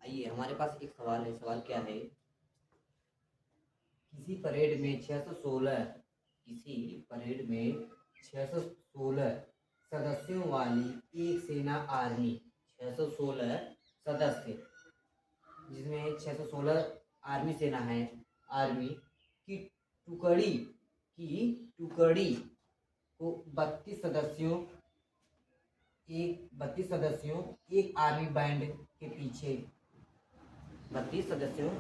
आइए हमारे पास एक सवाल है। सवाल क्या है? किसी परेड में 616 सदस्यों वाली एक सेना आर्मी, 616 सदस्य, जिसमें 616 आर्मी सेना है, आर्मी की टुकड़ी को 32 सदस्यों एक आर्मी बैंड के पीछे, 32 सदस्यों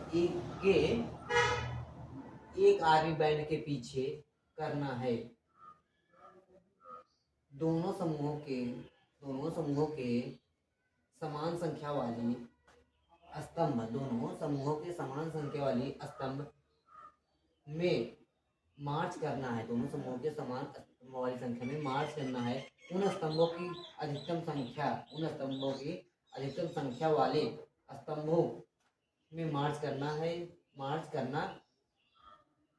एक आर्मी बैंड के पीछे करना है। दोनों समूहों के समान संख्या वाली स्तंभ में मार्च करना है। दोनों समूहों के समान वाली संख्या में मार्च करना है। उन स्तंभों की अधिकतम संख्या वाले स्तंभों में मार्च करना।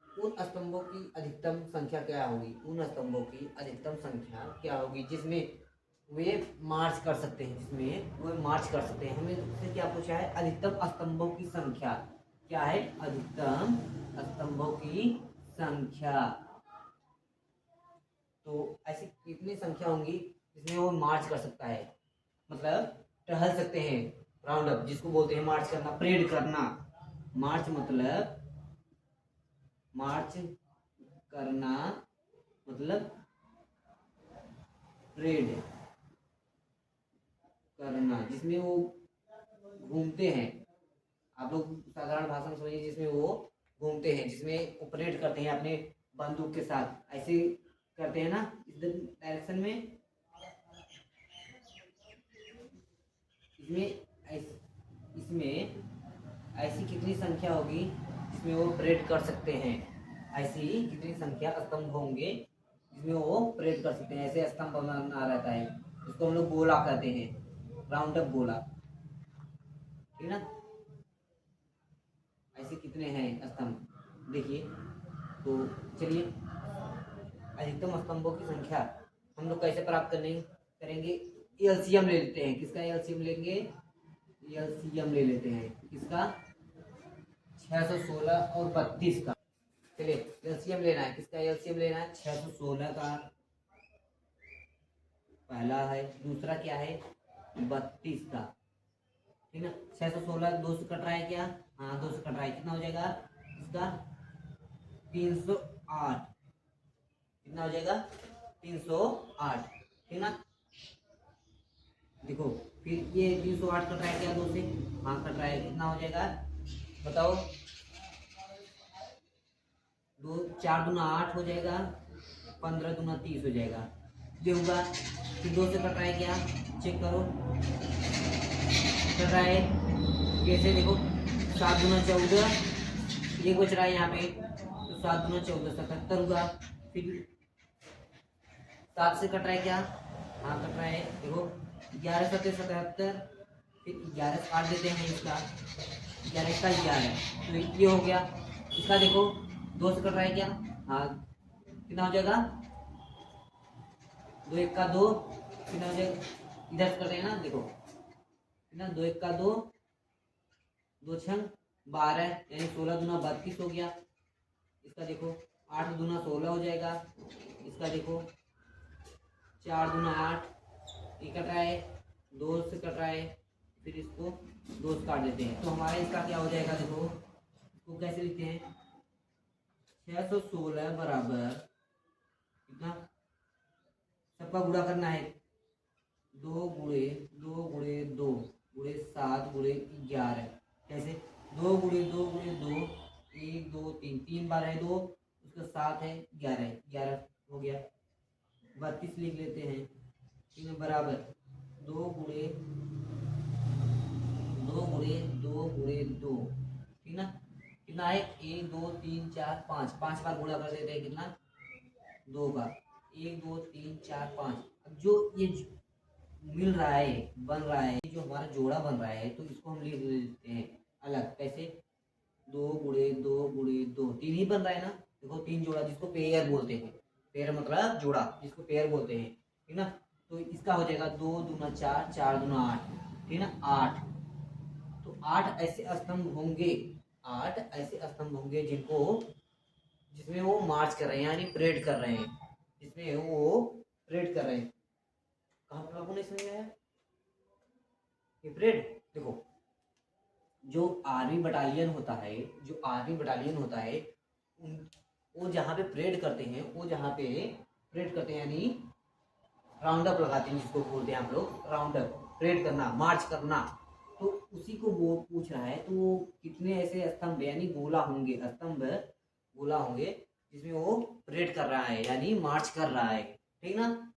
उन स्तंभों की अधिकतम संख्या क्या होगी जिसमें वे मार्च कर सकते हैं। हमें से क्या पूछा है? अधिकतम स्तंभों की संख्या क्या है? अधिकतम स्तंभों की संख्या। तो ऐसी कितनी संख्या होंगी जिसमें वो मार्च कर सकता है, मतलब टहल सकते हैं। राउंड अप जिसको बोलते हैं मार्च करना, परेड करना। मार्च करना मतलब परेड करना, जिसमें वो घूमते हैं। आप लोग साधारण भाषा में समझिए, जिसमें वो घूमते हैं, जिसमें ऑपरेट करते हैं अपने बंदूक के साथ। ऐसे करते हैं ना, इस डायरेक्शन में। इसमें ऐसी कितनी संख्या होगी जिसमें वो ऑपरेट कर सकते हैं? ऐसी कितनी संख्या स्तंभ होंगे जिसमें वो ऑपरेट कर सकते हैं? ऐसे स्तंभ बना रहता है, उसको हम लोग गोला कहते हैं, राउंड अप गोला, ठीक ना। ऐसे कितने हैं स्तंभ देखिए। तो चलिए, अधिकतम स्तंभों की संख्या हम लोग कैसे प्राप्त करेंगे? एलसीएम ले लेते हैं। किसका एलसीएम लेंगे? एलसीएम ले लेते हैं। किसका? 616 और 32 का। चलिए एलसीएम लेना है। किसका एलसीएम लेना है? 616 का पहला है, दूसरा क्या है? 32 का, ठीक ना। 616 2 से कट रहा है क्या? हाँ, 2 से कट रहा है। कितना हो जाएगा इसका? 308। कितना हो जाएगा? 308, ठीक ना। देखो फिर ये 308 कट रहा है क्या 2 से? हाँ कट रहा है। कितना हो जाएगा बताओ? 4 दूना 8 हो जाएगा, 15 दूना 30 हो जाएगा। ये होगा। फिर 2 से कट रहा है क्या? चेक करो, कट रहा है कैसे? देखो 7 दूना 14, एक बच रहा है यहाँ पे, तो 7 दूना 14 77 होगा। फिर 7 से कट रहा है क्या? हाँ कट रहा है। देखो 11 7 77, फिर 11 काट देते हैं इसका, 11 का 11, तो ये हो गया। इसका देखो 2 से कट रहा है क्या? हाँ, कितना हो जाएगा? 2 1 का 2, कितना हो जाएगा? इधर से कट रहे हैं ना, देखो कितना, 2 1 का 2, 2 छंग 12, यानी 16 दूना 32 हो गया। इसका देखो 8 दूना 16 हो जाएगा। इसका देखो 4 दूना 8, ये कट रहा है, 2 से कट रहा है, फिर इसको 2 से काट देते हैं। तो हमारा इसका क्या हो जाएगा? देखो इसको कैसे लिखते हैं? 616 बराबर कितना? सबका गुणा करना है। 2 गुणे 2 गुणे 2 गुणे 7 गुणे 11। कैसे? 2 गुणे 2 गुणे 2, 1 2 3, 3 बार है 2, उसका 7 है, 11 है, 11 हो गया। 32 लिख लेते हैं, ठीक है, बराबर 2 गुणे 2 गुणे 2 गुणे 2, ठीक ना। कितना है? 1 2 3 4 5, 5 बार गुणा कर देते हैं। कितना? 2 बार, 1 2 3 4 5। अब जो ये मिल रहा है, बन रहा है, जो हमारा जोड़ा बन रहा है, तो इसको हम लिख देते हैं अलग। कैसे? 2 गुणे 2 गुणे 2, 3 ही बन रहा है ना। देखो 3 जोड़ा, जिसको पेयर बोलते हैं। पेयर मतलब जोड़ा, जिसको पेयर बोलते हैं, ठीक ना। तो इसका हो जाएगा 2 दूना 4, 4 दूना 8, ठीक ना, 8, तो 8 ऐसे स्तंभ होंगे, 8 ऐसे स्तंभ होंगे जिसमें वो मार्च कर रहे हैं, यानी परेड कर रहे हैं, जिसमें वो परेड कर रहे हैं। कहाँ पर आपको नहीं समझ में आया ये परेड? देखो, जो आर्मी बटालियन होता है, जो आर्मी बटालियन होता है, वो जहाँ पे परेड करते हैं, वो जहाँ पे परेड करते हैं यानी राउंड अप लगाते हैं, जिसको बोलते हैं आप लोग राउंड अप, परेड करना, मार्च करना, तो उसी को वो पूछ रहा है। तो कितने ऐसे स्तंभ यानी गोला होंगे, स्तंभ गोला होंगे जिसमें वो परेड कर रहा है यानी मार्च कर रहा है, ठीक ना।